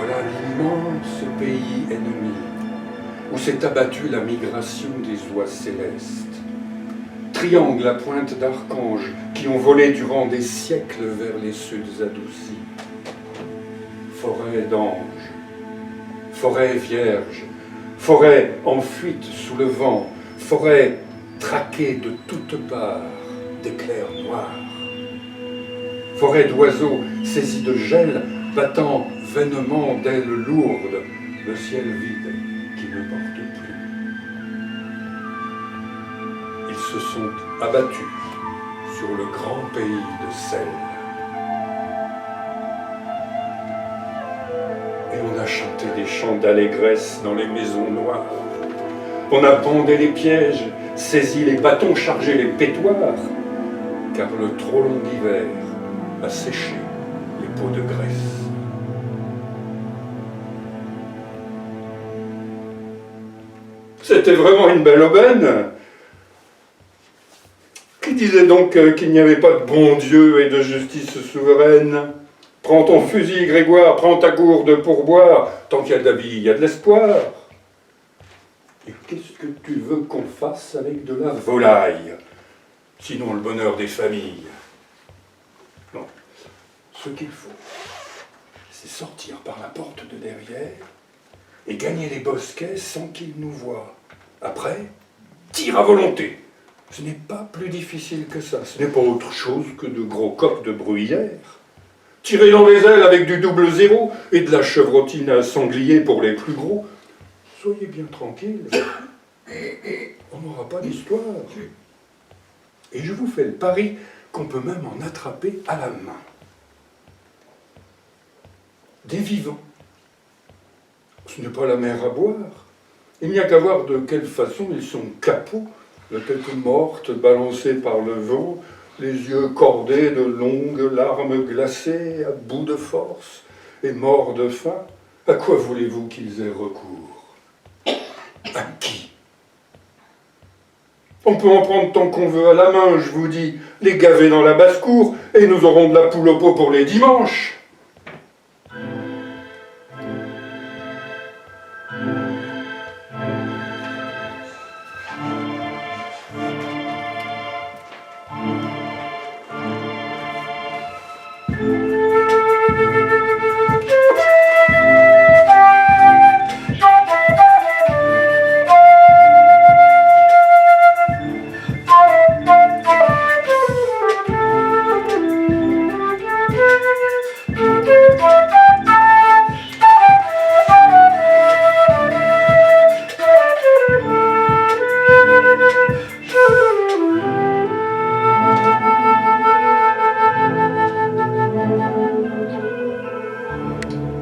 Voilà l'immense pays ennemi, où s'est abattue la migration des oies célestes. Triangles à pointe d'archanges qui ont volé durant des siècles vers les suds adoucis. Forêt d'anges, forêt vierge, forêt en fuite sous le vent, forêt traquée de toutes parts d'éclairs noirs. Forêt d'oiseaux saisis de gel, battant vainement d'ailes lourdes, le ciel vide qui ne porte plus. Ils se sont abattus sur le grand pays de sel. Et on a chanté des chants d'allégresse dans les maisons noires. On a bandé les pièges, saisi les bâtons, chargé les pétoirs, car le trop long hiver a séché les pots de graisse. C'était vraiment une belle aubaine. Qui disait donc qu'il n'y avait pas de bon Dieu et de justice souveraine? Prends ton fusil, Grégoire, prends ta gourde pour boire. Tant qu'il y a de la vie, il y a de l'espoir. Et qu'est-ce que tu veux qu'on fasse avec de la volaille? Sinon le bonheur des familles. Non, ce qu'il faut, c'est sortir par la porte de derrière et gagner les bosquets sans qu'ils nous voient. Après, tire à volonté. Ce n'est pas plus difficile que ça. Ce n'est pas autre chose que de gros coqs de bruyère. Tirer dans les ailes avec du double zéro et de la chevrotine à sanglier pour les plus gros. Soyez bien tranquilles. On n'aura pas d'histoire. Et je vous fais le pari qu'on peut même en attraper à la main. Des vivants. Ce n'est pas la mer à boire. Il n'y a qu'à voir de quelle façon ils sont capots, la tête morte, balancée par le vent, les yeux cordés de longues larmes glacées, à bout de force et morts de faim. À quoi voulez-vous qu'ils aient recours? À qui? On peut en prendre tant qu'on veut à la main, je vous dis, les gaver dans la basse-cour, et nous aurons de la poule au pot pour les dimanches.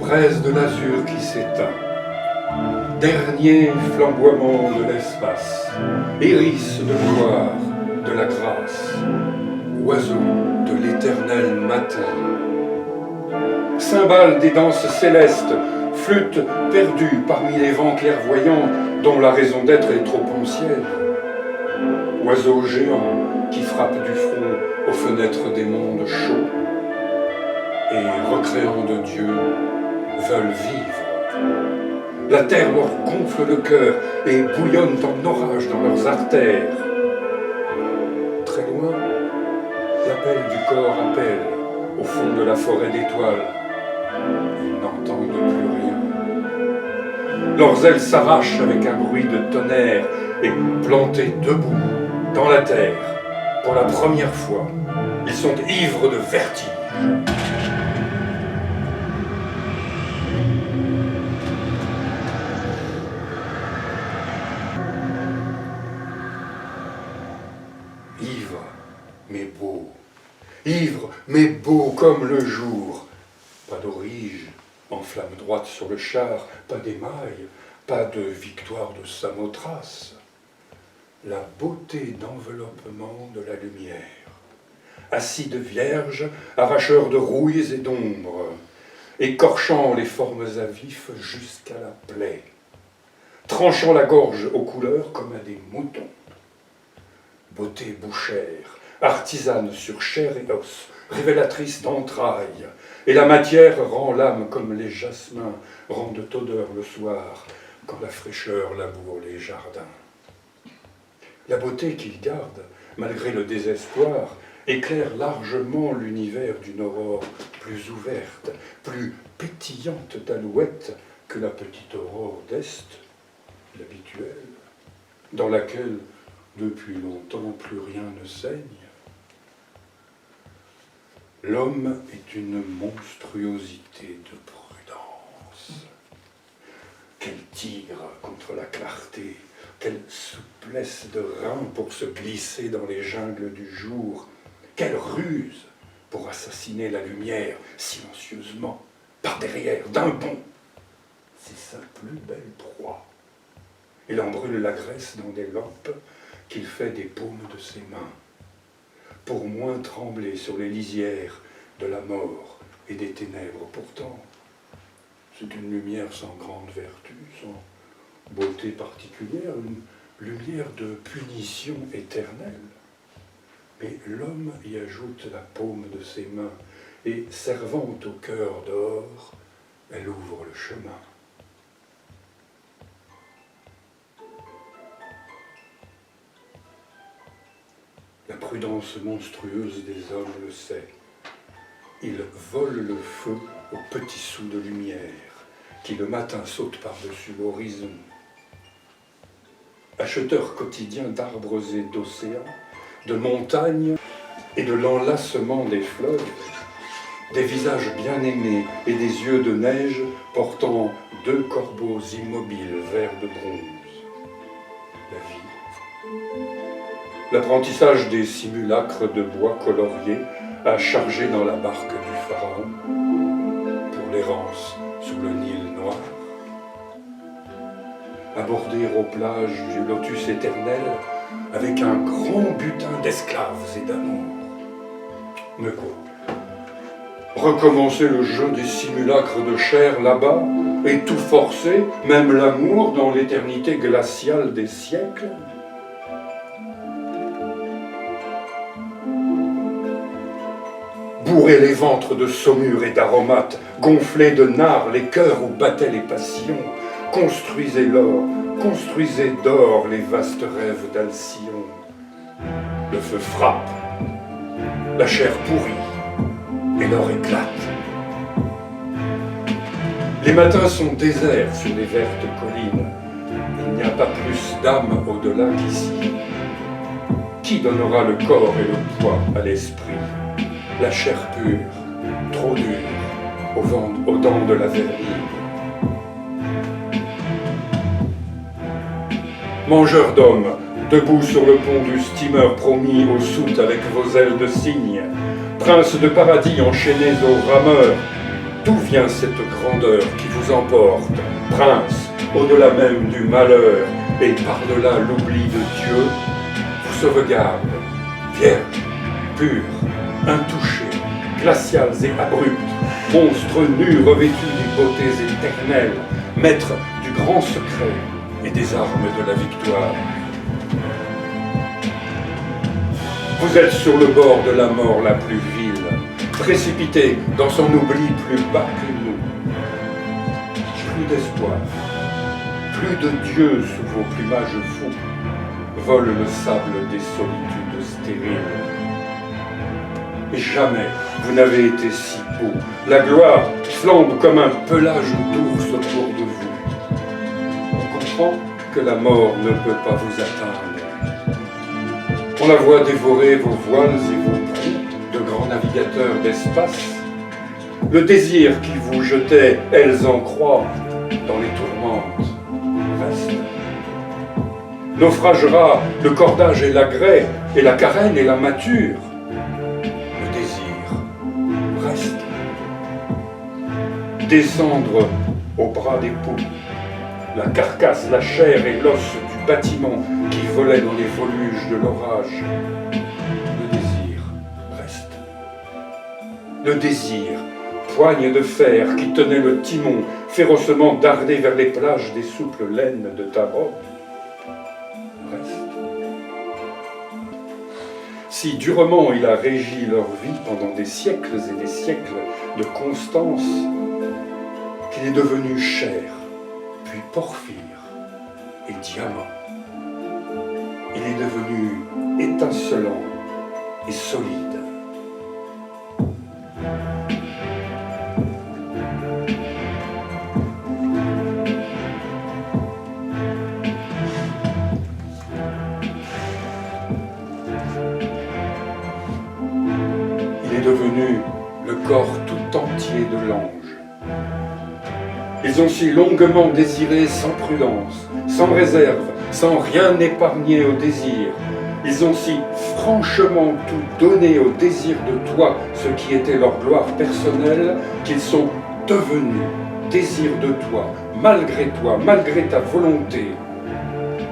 Braise de l'azur qui s'éteint, dernier flamboiement de l'espace, iris de gloire, de la grâce, oiseau de l'éternel matin, cymbales des danses célestes, flûte perdue parmi les vents clairvoyants dont la raison d'être est trop ancienne, oiseau géant qui frappe du front aux fenêtres des mondes chauds et recréant de Dieu veulent vivre. La terre leur gonfle le cœur et bouillonne en orage dans leurs artères. Très loin, l'appel du corps appelle au fond de la forêt d'étoiles. Ils n'entendent plus rien. Leurs ailes s'arrachent avec un bruit de tonnerre et plantés debout dans la terre, pour la première fois, ils sont ivres de vertige. Ivre, mais beau comme le jour. Pas d'orige, en flamme droite sur le char, pas d'émail, pas de victoire de Samothrace. La beauté d'enveloppement de la lumière. Assis de vierge, arracheur de rouilles et d'ombres, écorchant les formes à vif jusqu'à la plaie, tranchant la gorge aux couleurs comme à des moutons. Beauté bouchère, artisane sur chair et os, révélatrice d'entrailles, et la matière rend l'âme comme les jasmins rendent odeur le soir, quand la fraîcheur laboure les jardins. La beauté qu'il garde, malgré le désespoir, éclaire largement l'univers d'une aurore plus ouverte, plus pétillante d'alouette que la petite aurore d'Est, l'habituelle, dans laquelle, depuis longtemps, plus rien ne saigne. L'homme est une monstruosité de prudence. Quel tigre contre la clarté, quelle souplesse de rein pour se glisser dans les jungles du jour, quelle ruse pour assassiner la lumière silencieusement, par derrière, d'un bond. C'est sa plus belle proie. Il en brûle la graisse dans des lampes qu'il fait des paumes de ses mains, pour moins trembler sur les lisières de la mort et des ténèbres. Pourtant, c'est une lumière sans grande vertu, sans beauté particulière, une lumière de punition éternelle. Mais l'homme y ajoute la paume de ses mains, et servant au cœur d'or, elle ouvre le chemin. La prudence monstrueuse des hommes le sait. Ils volent le feu aux petits sous de lumière qui le matin sautent par-dessus l'horizon. Acheteurs quotidiens d'arbres et d'océans, de montagnes et de l'enlacement des fleuves, des visages bien-aimés et des yeux de neige portant deux corbeaux immobiles verts de bronze. La vie. L'apprentissage des simulacres de bois coloriés à charger dans la barque du pharaon pour l'errance sur le Nil noir. Aborder aux plages du lotus éternel avec un grand butin d'esclaves et d'amour. Mais quoi? Recommencer le jeu des simulacres de chair là-bas et tout forcer, même l'amour dans l'éternité glaciale des siècles? Bourrer les ventres de saumure et d'aromates, gonfler de nard les cœurs où battaient les passions, construisez d'or les vastes rêves d'Alcyone. Le feu frappe, la chair pourrit, et l'or éclate. Les matins sont déserts sur les vertes collines, il n'y a pas plus d'âme au-delà qu'ici. Qui donnera le corps et le poids à l'esprit? La chair pure, trop dure, aux dents de la vermine. Mangeurs d'hommes, debout sur le pont du steamer promis aux soutes avec vos ailes de cygne, princes de paradis enchaînés aux rameurs, d'où vient cette grandeur qui vous emporte, prince, au-delà même du malheur, et par-delà l'oubli de Dieu, vous sauvegarde, vierge, pure, intouchés, glaciales et abruptes, monstres nus revêtus des beautés éternelles, maîtres du grand secret et des armes de la victoire. Vous êtes sur le bord de la mort la plus vile, précipité dans son oubli plus bas que nous. Plus d'espoir, plus de Dieu sous vos plumages fous, vole le sable des solitudes stériles. Et jamais vous n'avez été si beau. La gloire flambe comme un pelage d'ours autour de vous. On comprend que la mort ne peut pas vous atteindre. On la voit dévorer vos voiles et vos proutes de grands navigateurs d'espace. Le désir qui vous jetait, elles en croient, dans les tourmentes, reste. Naufragera le cordage et la grès, et la carène et la mâture. Descendre au bras des poux, la carcasse, la chair et l'os du bâtiment qui volait dans les foluges de l'orage. Le désir reste. Le désir, poigne de fer qui tenait le timon, férocement dardé vers les plages des souples laines de ta robe, reste. si durement il a régi leur vie pendant des siècles et des siècles de constance, qu'il est devenu chair, puis porphyre et diamant. Il est devenu étincelant et solide. Il est devenu le corps tout entier de l'ange. Ils ont si longuement désiré sans prudence, sans réserve, sans rien épargner au désir. Ils ont si franchement tout donné au désir de toi, ce qui était leur gloire personnelle, qu'ils sont devenus désir de toi, malgré ta volonté,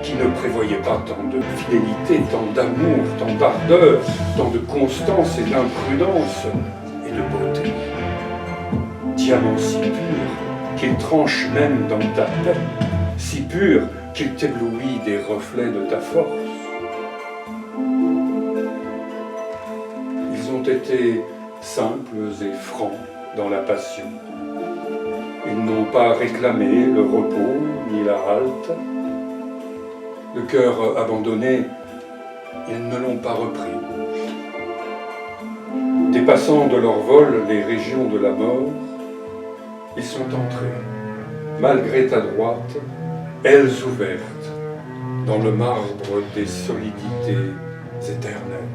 qui ne prévoyait pas tant de fidélité, tant d'amour, tant d'ardeur, tant de constance et d'imprudence et de beauté. Diamant si pur qu'il tranche même dans ta paix, si pur qu'il t'éblouit des reflets de ta force. Ils ont été simples et francs dans la passion. Ils n'ont pas réclamé le repos ni la halte. Le cœur abandonné, ils ne l'ont pas repris. Dépassant de leur vol les régions de la mort, ils sont entrés, malgré ta droite, ailes ouvertes, dans le marbre des solidités éternelles.